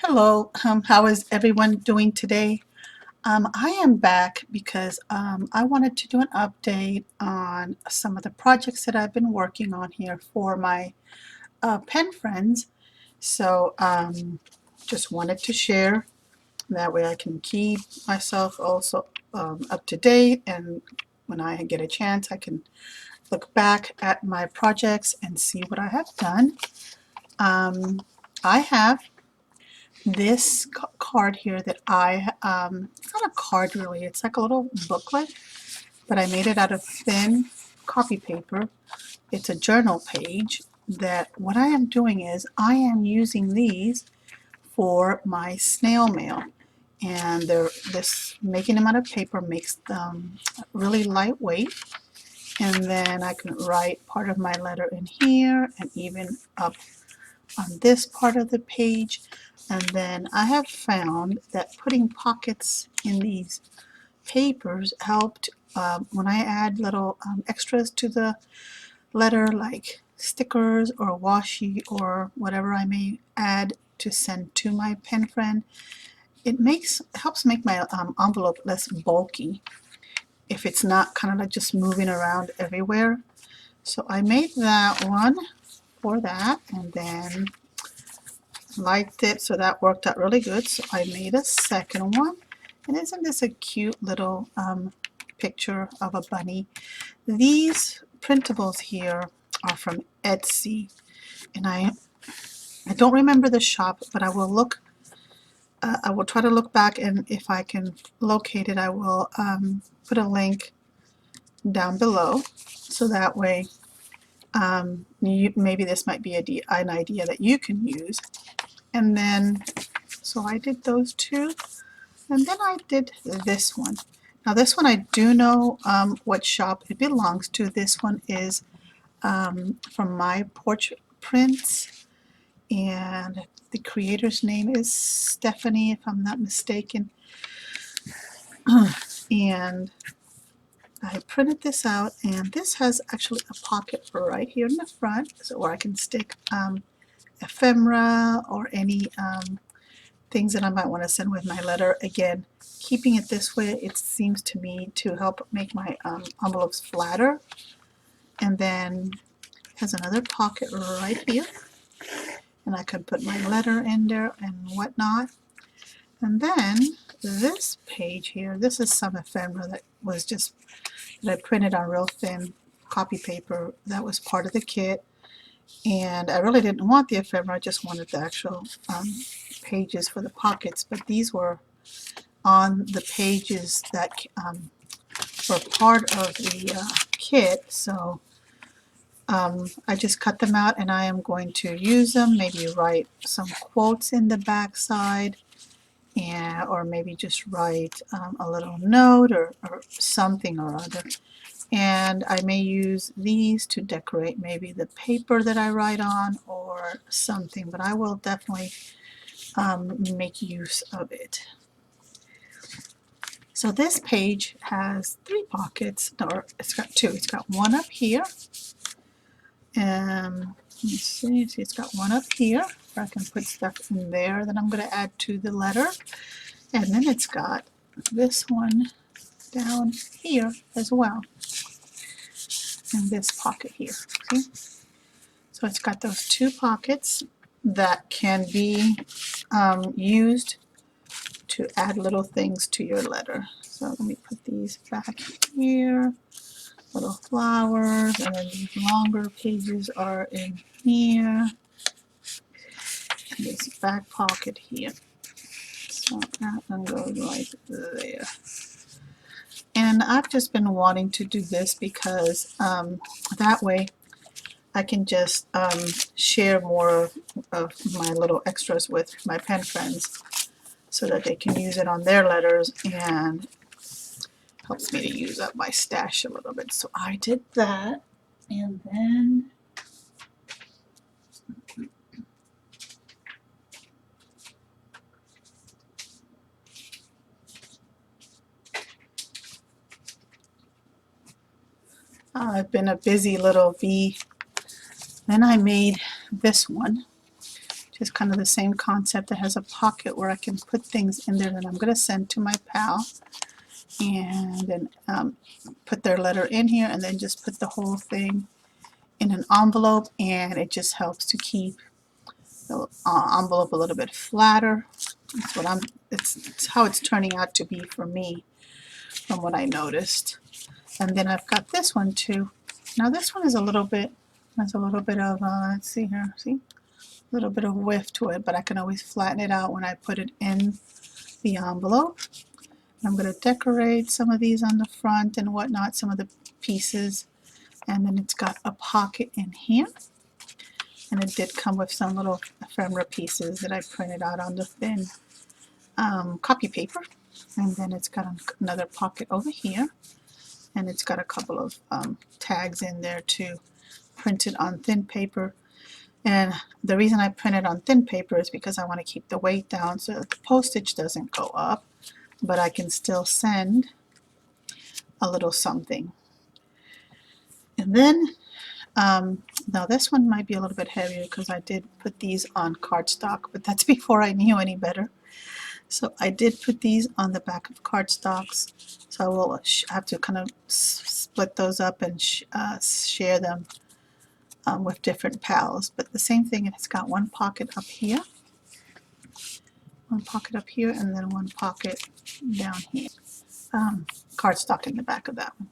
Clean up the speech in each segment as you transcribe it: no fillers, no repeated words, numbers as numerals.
Hello, how is everyone doing today? I am back because I wanted to do an update on some of the projects that I've been working on here for my pen friends. So just wanted to share. That way I can keep myself also up to date, and when I get a chance, I can look back at my projects and see what I have done. I have this card here that it's not a card really, it's like a little booklet, but I made it out of thin copy paper. It's a journal page that what I am doing is I am using these for my snail mail. And making them out of paper makes them really lightweight. And then I can write part of my letter in here and even up on this part of the page. And then I have found that putting pockets in these papers helped when I add little extras to the letter, like stickers or washi or whatever I may add to send to my pen friend. It helps make my envelope less bulky if it's not kind of like just moving around everywhere. So I made that one for that, and then liked it, so that worked out really good. So I made a second one, and isn't this a cute little picture of a bunny? These printables here are from Etsy, and I don't remember the shop, but I will try to look back, and if I can locate it, I will put a link down below, so that way maybe this might be an idea that you can use. And then, so I did those two, and then I did this one. Now this one I do know what shop it belongs to. This one is from My Porch Prints, and the creator's name is Stephanie, if I'm not mistaken. And I printed this out, and this has actually a pocket right here in the front, so where I can stick ephemera or any things that I might want to send with my letter. Again, keeping it this way, it seems to me to help make my envelopes flatter. And then has another pocket right here, and I could put my letter in there and whatnot. And then this page here, this is some ephemera that I printed on real thin copy paper. That was part of the kit, and I really didn't want the ephemera, I just wanted the actual pages for the pockets, but these were on the pages that were part of the kit, so I just cut them out, and I am going to use them, maybe write some quotes in the back side, or maybe just write a little note or something or other. And I may use these to decorate maybe the paper that I write on or something, but I will definitely make use of it. So this page has 3 pockets, or it's got 2. It's got one up here, and let's see, it's got one up here where I can put stuff in there that I'm going to add to the letter, and then it's got this one down here as well, and this pocket here. See? So it's got those 2 pockets that can be used to add little things to your letter. So let me put these back here, little flowers, and then these longer pages are in here, and this back pocket here. So that one goes right there. And I've just been wanting to do this because that way I can just share more of my little extras with my pen friends so that they can use it on their letters, and helps me to use up my stash a little bit. So I did that, and then I've been a busy little bee. Then I made this one, is kind of the same concept. That has a pocket where I can put things in there that I'm going to send to my pal, and then put their letter in here, and then just put the whole thing in an envelope, and it just helps to keep the envelope a little bit flatter. That's what it's how it's turning out to be for me, from what I noticed. And then I've got this one too. Now this one is a little bit, has a little bit of, let's see here, see? A little bit of whiff to it, but I can always flatten it out when I put it in the envelope. I'm going to decorate some of these on the front and whatnot, some of the pieces. And then it's got a pocket in here. And it did come with some little ephemera pieces that I printed out on the thin copy paper. And then it's got another pocket over here. And it's got a couple of tags in there too, printed on thin paper. And the reason I print it on thin paper is because I want to keep the weight down so that the postage doesn't go up, but I can still send a little something. And then, now this one might be a little bit heavier because I did put these on cardstock, but that's before I knew any better. So I did put these on the back of cardstocks. So I will have to kind of split those up and share them with different pals. But the same thing, it's got one pocket up here, and then one pocket down here. Cardstock in the back of that one.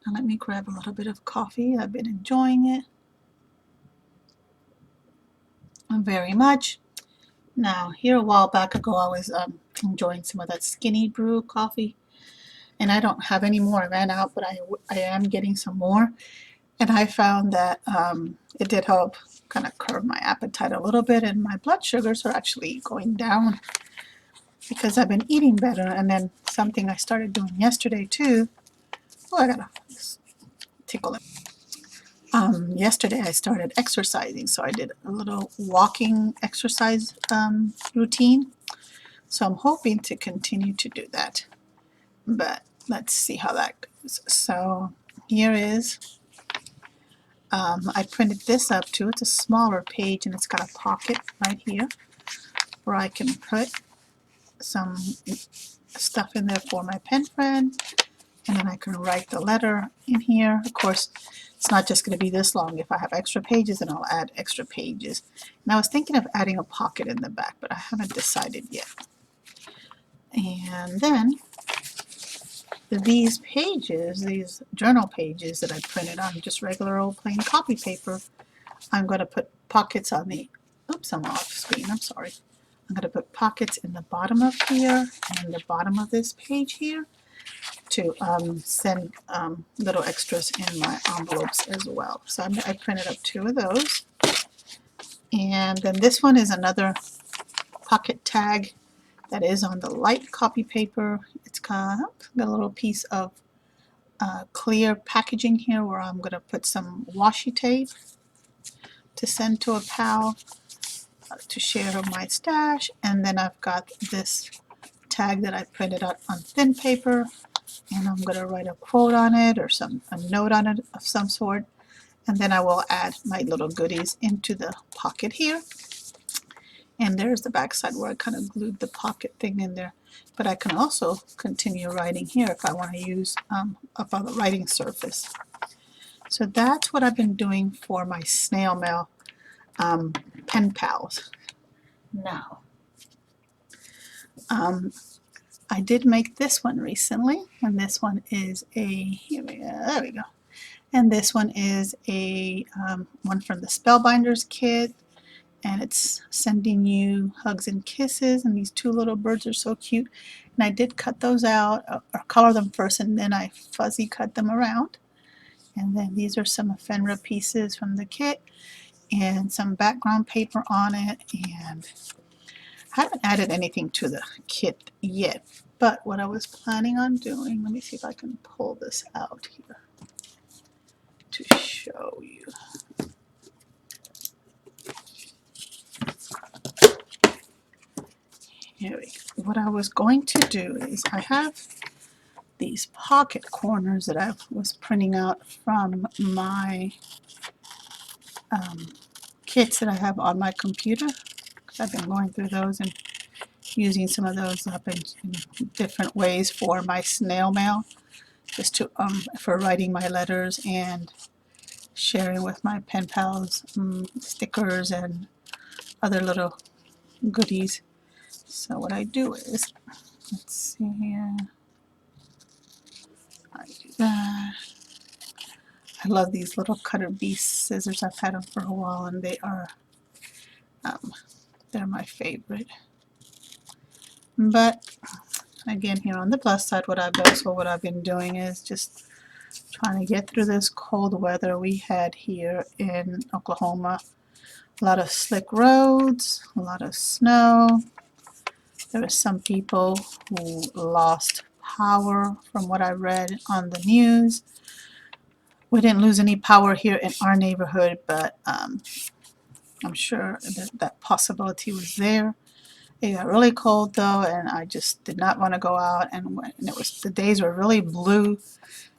Now let me grab a little bit of coffee. I've been enjoying it very much. Now, here a while back ago, I was enjoying some of that skinny brew coffee, and I don't have any more. I ran out, but I am getting some more, and I found that it did help kind of curb my appetite a little bit, and my blood sugars are actually going down because I've been eating better. And then something I started doing yesterday too. Oh, I gotta tickle it. Yesterday I started exercising, so I did a little walking exercise routine. So I'm hoping to continue to do that, but let's see how that goes. So here is, I printed this up too. It's a smaller page and it's got a pocket right here where I can put some stuff in there for my pen friend, and then I can write the letter in here. Of course, it's not just going to be this long. If I have extra pages, then I'll add extra pages. And I was thinking of adding a pocket in the back, but I haven't decided yet. And then these pages, these journal pages that I printed on just regular old plain copy paper, I'm going to put pockets on the, oops, I'm off screen, I'm sorry. I'm going to put pockets in the bottom of here and the bottom of this page here to send little extras in my envelopes as well. So I printed up 2 of those. And then this one is another pocket tag that is on the light copy paper. It's got a little piece of clear packaging here where I'm going to put some washi tape to send to a pal to share my stash. And then I've got this tag that I printed out on thin paper, and I'm going to write a quote on it or a note on it of some sort, and then I will add my little goodies into the pocket here. And there's the back side where I kind of glued the pocket thing in there, but I can also continue writing here if I want to use up on the writing surface. So that's what I've been doing for my snail mail pen pals. Now, I did make this one recently, and this one is here we go, there we go. And this one is a one from the Spellbinders kit, and it's sending you hugs and kisses, and these 2 little birds are so cute. And I did cut those out, or color them first, and then I fuzzy cut them around. And then these are some ephemera pieces from the kit, and some background paper on it, and I haven't added anything to the kit yet, but what I was planning on doing, let me see if I can pull this out here to show you. Here we go. What I was going to do is I have these pocket corners that I was printing out from my kits that I have on my computer. I've been going through those and using some of those up in different ways for my snail mail, just to for writing my letters and sharing with my pen pals, stickers and other little goodies. So what I do is, let's see here, I do that. I love these little Cutter Beast scissors. I've had them for a while, and um, they're my favorite. But again, here on the plus side, what I've been doing is just trying to get through this cold weather we had here in Oklahoma. A lot of slick roads, a lot of snow. There were some people who lost power from what I read on the news. We didn't lose any power here in our neighborhood, but I'm sure that possibility was there. It got really cold though, and I just did not want to go out. And the days were really blue,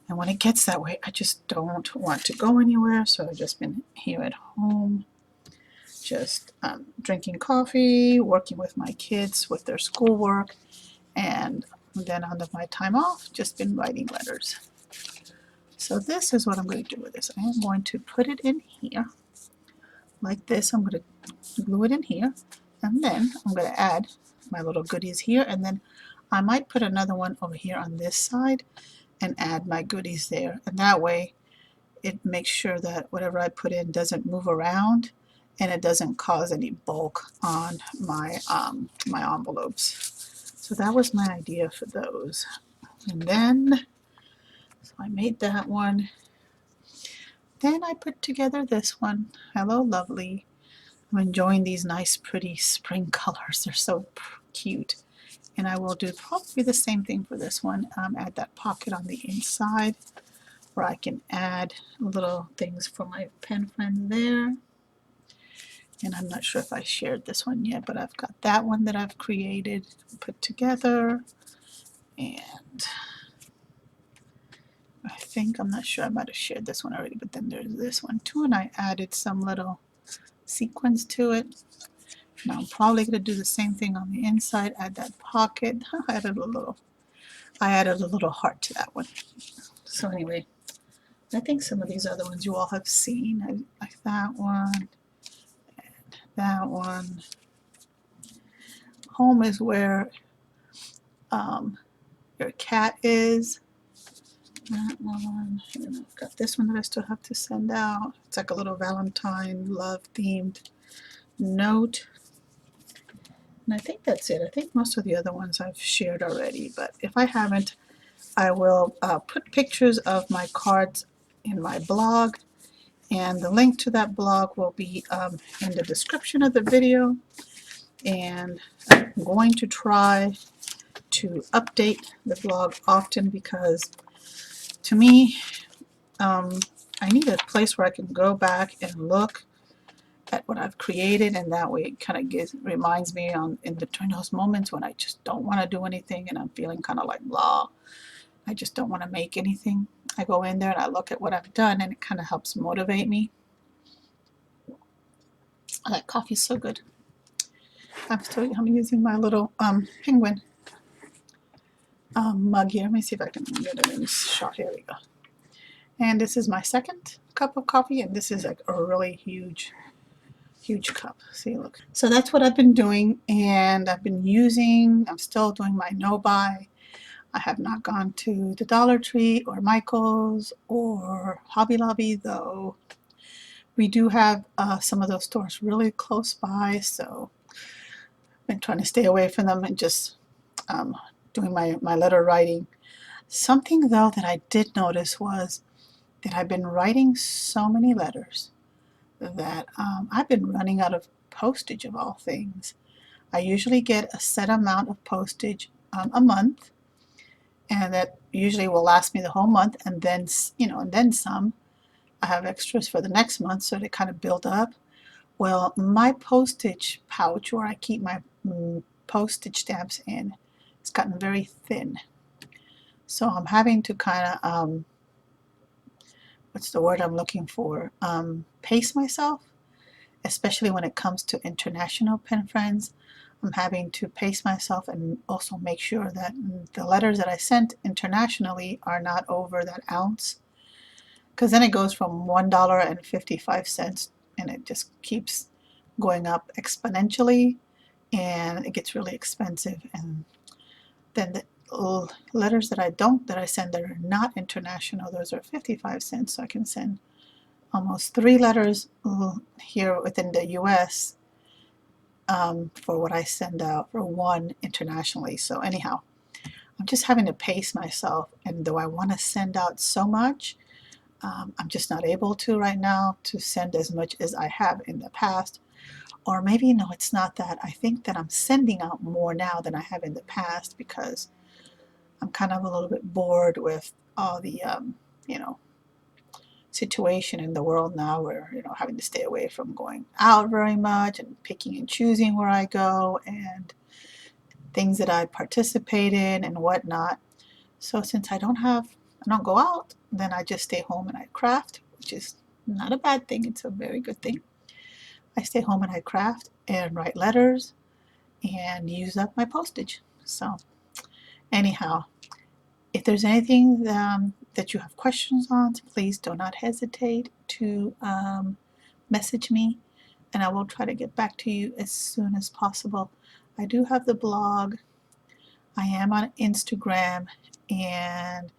and when it gets that way, I just don't want to go anywhere. So I've just been here at home, just drinking coffee, working with my kids with their schoolwork, and then on my time off, just been writing letters. So this is what I'm going to do with this. I am going to put it in here like this. I'm going to glue it in here, and then I'm going to add my little goodies here, and then I might put another one over here on this side and add my goodies there, and that way it makes sure that whatever I put in doesn't move around and it doesn't cause any bulk on my my envelopes. So that was my idea for those. And then, so I made that one. Then I put together this one. Hello, lovely. I'm enjoying these nice, pretty spring colors. They're so cute. And I will do probably the same thing for this one. Add that pocket on the inside where I can add little things for my pen friend there. And I'm not sure if I shared this one yet, but I've got that one that I've created, put together. And I think, I'm not sure, I might have shared this one already, but then there's this one too, and I added some little sequins to it. Now I'm probably going to do the same thing on the inside, add that pocket. I added a little heart to that one. So anyway, I think some of these other ones you all have seen, like that one, and that one. Home is where your cat is. That one. And I've got this one that I still have to send out. It's like a little Valentine love themed note. And I think that's it. I think most of the other ones I've shared already, but if I haven't, I will put pictures of my cards in my blog, and the link to that blog will be in the description of the video. And I'm going to try to update the blog often, because to me, I need a place where I can go back and look at what I've created, and that way it kind of reminds me during those moments when I just don't want to do anything and I'm feeling kind of like blah. I just don't want to make anything. I go in there and I look at what I've done, and it kind of helps motivate me. That coffee's so good. I'm using my little penguin mug here. Let me see if I can get it in shot. Here we go. And this is my second cup of coffee, and this is like a really huge cup. See, look. So that's what I've been doing, and I'm still doing my no-buy. I have not gone to the Dollar Tree or Michael's or Hobby Lobby, though we do have some of those stores really close by, so I've been trying to stay away from them and just doing my letter writing. Something, though, that I did notice was that I've been writing so many letters that I've been running out of postage, of all things. I usually get a set amount of postage a month, and that usually will last me the whole month, and then and then some. I have extras for the next month, so they kind of build up. Well, my postage pouch, where I keep my postage stamps in, it's gotten very thin. So I'm having to kind of what's the word I'm looking for? Pace myself especially when it comes to international pen friends. I'm having to pace myself and also make sure that the letters that I sent internationally are not over that ounce, because then it goes from $1.55 and it just keeps going up exponentially, and it gets really expensive. And then the letters that I send that are not international, those are 55 cents. So I can send almost 3 letters here within the US for what I send out for one internationally. So anyhow, I'm just having to pace myself, and though I want to send out so much, I'm just not able to right now to send as much as I have in the past. Or maybe, no, it's not that. I think that I'm sending out more now than I have in the past, because I'm kind of a little bit bored with all the, you know, situation in the world now, where, having to stay away from going out very much and picking and choosing where I go and things that I participate in and whatnot. So since I don't go out, then I just stay home and I craft, which is not a bad thing. It's a very good thing. I stay home and I craft and write letters and use up my postage. So anyhow, if there's anything that you have questions on, please do not hesitate to message me, and I will try to get back to you as soon as possible. I do have the blog. I am on Instagram, and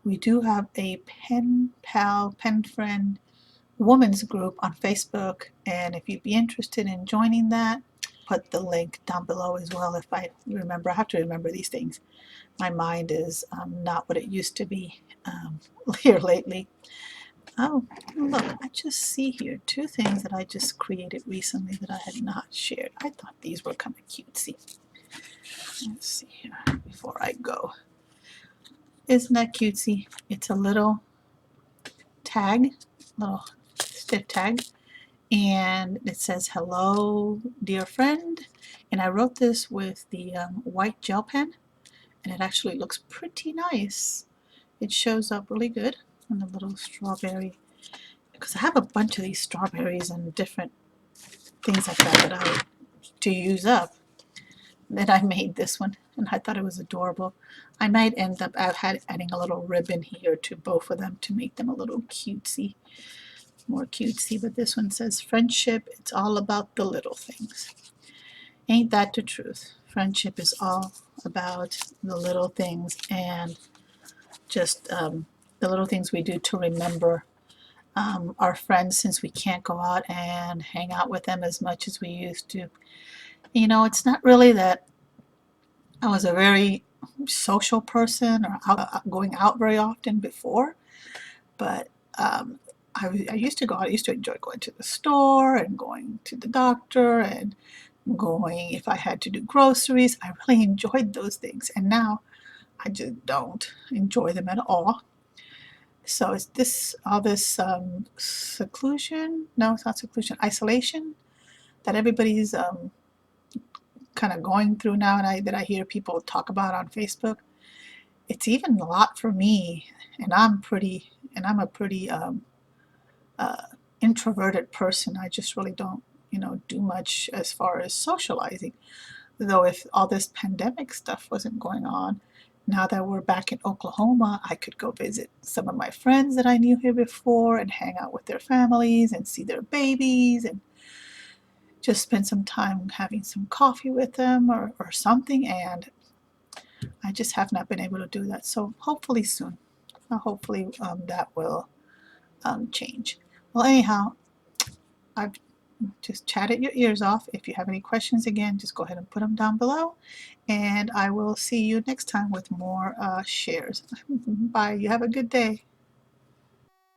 we do have a pen pal, pen friend women's group on Facebook, and if you'd be interested in joining that, put the link down below as well. If I remember, I have to remember these things. My mind is not what it used to be here lately. Oh, look, I just see here 2 things that I just created recently that I had not shared. I thought these were kind of cutesy. Let's see here before I go. Isn't that cutesy? It's a little tag, little stiff tag, and it says, "Hello, dear friend." And I wrote this with the white gel pen, and it actually looks pretty nice. It shows up really good on the little strawberry, because I have a bunch of these strawberries and different things like that I to use up. Then I made this one, and I thought it was adorable. I might end up adding a little ribbon here to both of them to make them a little cutesy, more cutesy. But this one says, "Friendship, it's all about the little things." Ain't that the truth? Friendship is all about the little things, and just the little things we do to remember our friends, since we can't go out and hang out with them as much as we used to. It's not really that I was a very social person or going out very often before, but I used to go out. I used to enjoy going to the store and going to the doctor and going, if I had to do groceries. I really enjoyed those things, and now I just don't enjoy them at all. So it's all this seclusion? No, it's not seclusion. Isolation that everybody's kind of going through now, and that I hear people talk about on Facebook. It's even a lot for me, and I'm a pretty introverted person. I just really don't, do much as far as socializing. Though if all this pandemic stuff wasn't going on, now that we're back in Oklahoma, I could go visit some of my friends that I knew here before and hang out with their families and see their babies and just spend some time having some coffee with them or something. And I just have not been able to do that. So hopefully soon. Hopefully that will change. Well, anyhow, I've just chatted your ears off. If you have any questions, again, just go ahead and put them down below. And I will see you next time with more shares. Bye. You have a good day.